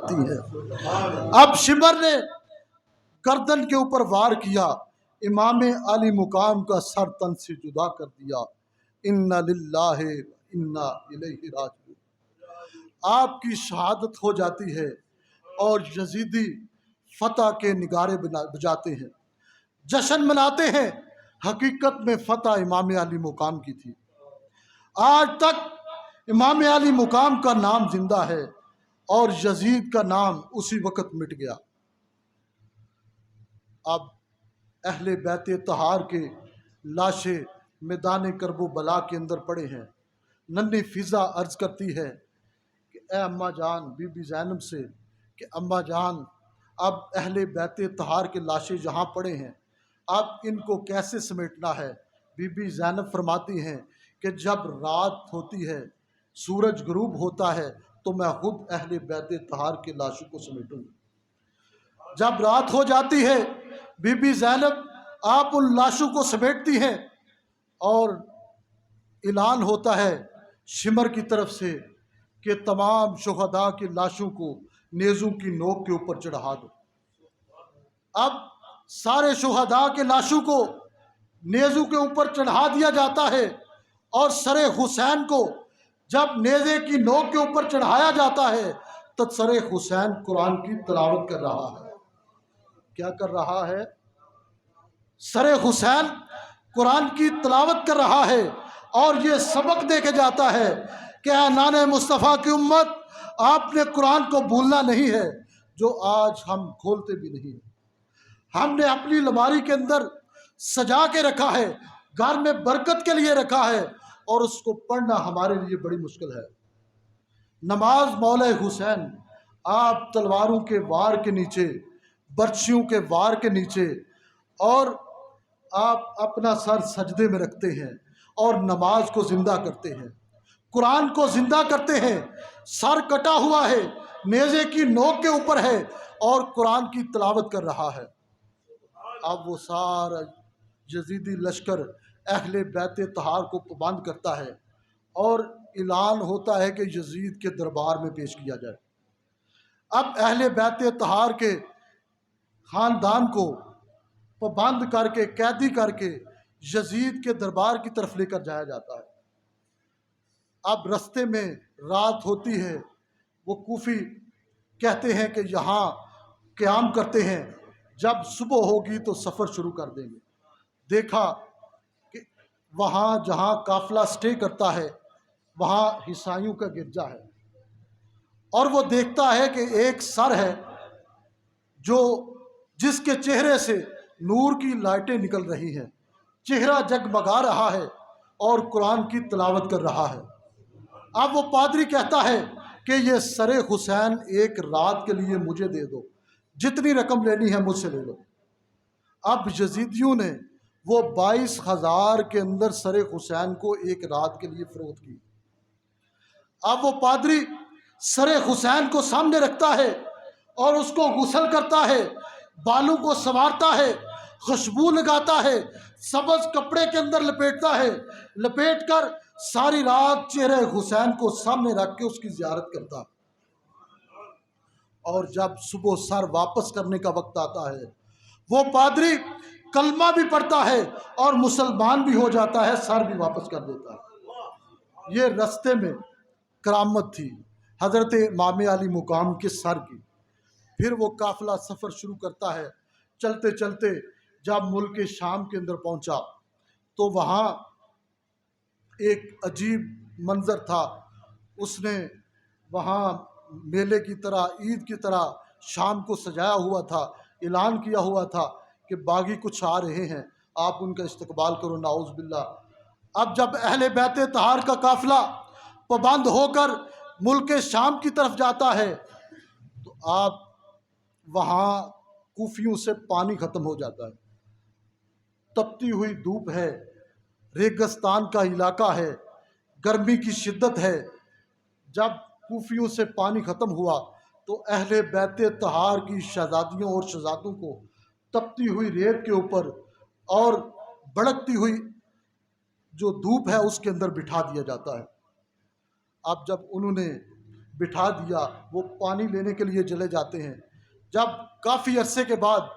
है। अब शिमर ने गर्दन के ऊपर वार किया, इमाम अली मुकाम का सर तन से जुदा कर दिया। इन्ना लिल्लाहि इन्ना इलैहि राजिऊन। आपकी शहादत हो जाती है और यजीदी फतह के निगारे बजाते हैं, जश्न मनाते हैं। हकीकत में फतह इमाम अली मुकाम की थी। आज तक इमाम अली मुकाम का नाम जिंदा है और यजीद का नाम उसी वक्त मिट गया। अब अहले बैत तहार के लाशें मैदान करबो बला के अंदर पड़े हैं। नन्ही फिजा अर्ज करती है कि ए अम्मा जान, बीबी ज़ैनब से कि अम्मा जान, अब अहले बैत तहार के लाशें जहाँ पड़े हैं, अब इनको कैसे समेटना है। बीबी ज़ैनब फरमाती हैं कि जब रात होती है, सूरज गुरूब होता है, तो मैं खुद अहले बैत तहार के लाशों को समेटूंगी। जब रात हो जाती है, बीबी ज़ैनब आप उन लाशों को समेटती हैं और ऐलान होता है शिमर की तरफ से कि तमाम शुहदा की लाशों को नेज़ों की नोक के ऊपर चढ़ा दो। अब सारे शुहदा के लाशों को नेज़ों के ऊपर चढ़ा दिया जाता है और सरे हुसैन को जब नेज़े की नोक के ऊपर चढ़ाया जाता है तो सरे हुसैन कुरान की तिलावत कर रहा है। क्या कर रहा है? सरे हुसैन कुरान की तिलावत कर रहा है और ये सबक दे के जाता है कि नाने मुस्तफ़ा की उम्मत, आपने कुरान को भूलना नहीं है, जो आज हम खोलते भी नहीं है। हमने अपनी अलमारी के अंदर सजा के रखा है, घर में बरकत के लिए रखा है और उसको पढ़ना हमारे लिए बड़ी मुश्किल है। नमाज मौला हुसैन, आप तलवारों के वार के नीचे, बर्छियों के वार के नीचे, और आप अपना सर सजदे में रखते हैं और नमाज को जिंदा करते हैं, कुरान को जिंदा करते हैं। सर कटा हुआ है, नेज़े की नोक के ऊपर है और कुरान की तिलावत कर रहा है। अब वो सारा यजीदी लश्कर अहले बैत तहार को पाबंद करता है और ऐलान होता है कि यजीद के दरबार में पेश किया जाए। अब अहले बैत तहार के ख़ानदान को पाबंद करके, कैदी करके यजीद के दरबार की तरफ लेकर जाया जाता है। अब रास्ते में रात होती है, वो कूफी कहते हैं कि यहाँ क़याम करते हैं, जब सुबह होगी तो सफ़र शुरू कर देंगे। देखा कि वहाँ जहाँ काफ़िला स्टे करता है वहाँ ईसाइयों का गिरजा है और वो देखता है कि एक सर है जो जिसके चेहरे से नूर की लाइटें निकल रही हैं, चेहरा जगमगा रहा है और कुरान की तिलावत कर रहा है। अब वो पादरी कहता है कि ये सरे हुसैन एक रात के लिए मुझे दे दो, जितनी रकम लेनी है मुझसे ले लो। अब यजीदियों ने वो 22,000 के अंदर सरे हुसैन को एक रात के लिए फरोख्त की। अब वो पादरी सरे हुसैन को सामने रखता है और उसको गुसल करता है, बालों को संवारता है, खुशबू लगाता है, सबज कपड़े के अंदर लपेटता है, लपेट कर सारी रात चेहरे हुसैन को सामने रख के उसकी ज़ियारत करता है। और जब सुबह सर वापस करने का वक्त आता है, वो पादरी कलमा भी पढ़ता है और मुसलमान भी हो जाता है, सर भी वापस कर देता है। ये रास्ते में करामत थी हज़रत इमाम अली मुकाम के सर की। फिर वो काफ़िला सफ़र शुरू करता है। चलते चलते जब मुल्क शाम के अंदर पहुंचा तो वहाँ एक अजीब मंज़र था। उसने वहाँ मेले की तरह, ईद की तरह शाम को सजाया हुआ था, ऐलान किया हुआ था कि बागी कुछ आ रहे हैं, आप उनका इस्तकबाल करो, नाउज़ बिल्लाह। अब जब अहले बैत तहार का काफ़िला पाबंद होकर मुल्क शाम की तरफ जाता है तो आप वहाँ कूफियों से पानी ख़त्म हो जाता है, तपती हुई धूप है, रेगिस्तान का इलाका है, गर्मी की शिद्दत है। जब कूफियों से पानी ख़त्म हुआ तो अहले बैत तहार की शहजादियों और शहजादों को तपती हुई रेत के ऊपर और भड़कती हुई जो धूप है उसके अंदर बिठा दिया जाता है। अब जब उन्होंने बिठा दिया, वो पानी लेने के लिए चले जाते हैं। जब काफ़ी अरसे के बाद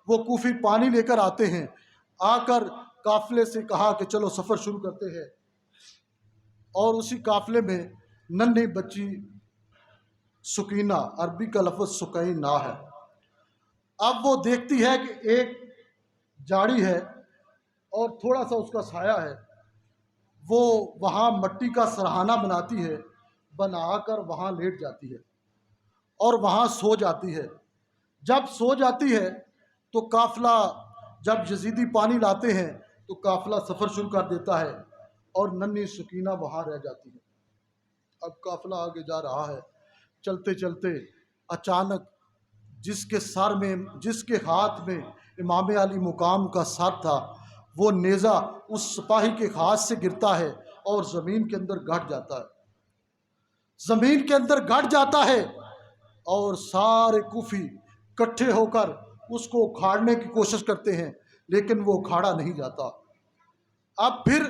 वो कूफी पानी लेकर आते हैं, आकर काफिले से कहा कि चलो सफ़र शुरू करते हैं। और उसी काफिले में नन्ही बच्ची सुकीना, अरबी का लफ्ज़ सुकैना है। अब वो देखती है कि एक झाड़ी है और थोड़ा सा उसका साया है। वो वहाँ मट्टी का सरहाना बनाती है, बनाकर वहाँ लेट जाती है और वहाँ सो जाती है। जब सो जाती है तो काफिला, जब यजीदी पानी लाते हैं तो काफिला सफ़र शुरू कर देता है और नन्ही सुकीना वहाँ रह जाती है। अब काफिला आगे जा रहा है, चलते चलते अचानक जिसके हाथ में इमाम अली मुकाम का सर था, वो नेज़ा उस सिपाही के हाथ से गिरता है और ज़मीन के अंदर गड़ जाता है। ज़मीन के अंदर गड़ जाता है और सारे कूफी इकट्ठे होकर उसको उखाड़ने की कोशिश करते हैं, लेकिन वो उखाड़ा नहीं जाता। अब फिर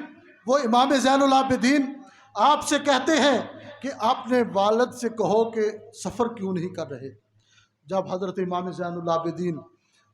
वो इमाम ज़ैनुल आबिदीन आपसे कहते हैं कि अपने वालिद से कहो कि सफ़र क्यों नहीं कर रहे। जब हज़रत इमाम ज़ैनुल आबिदीन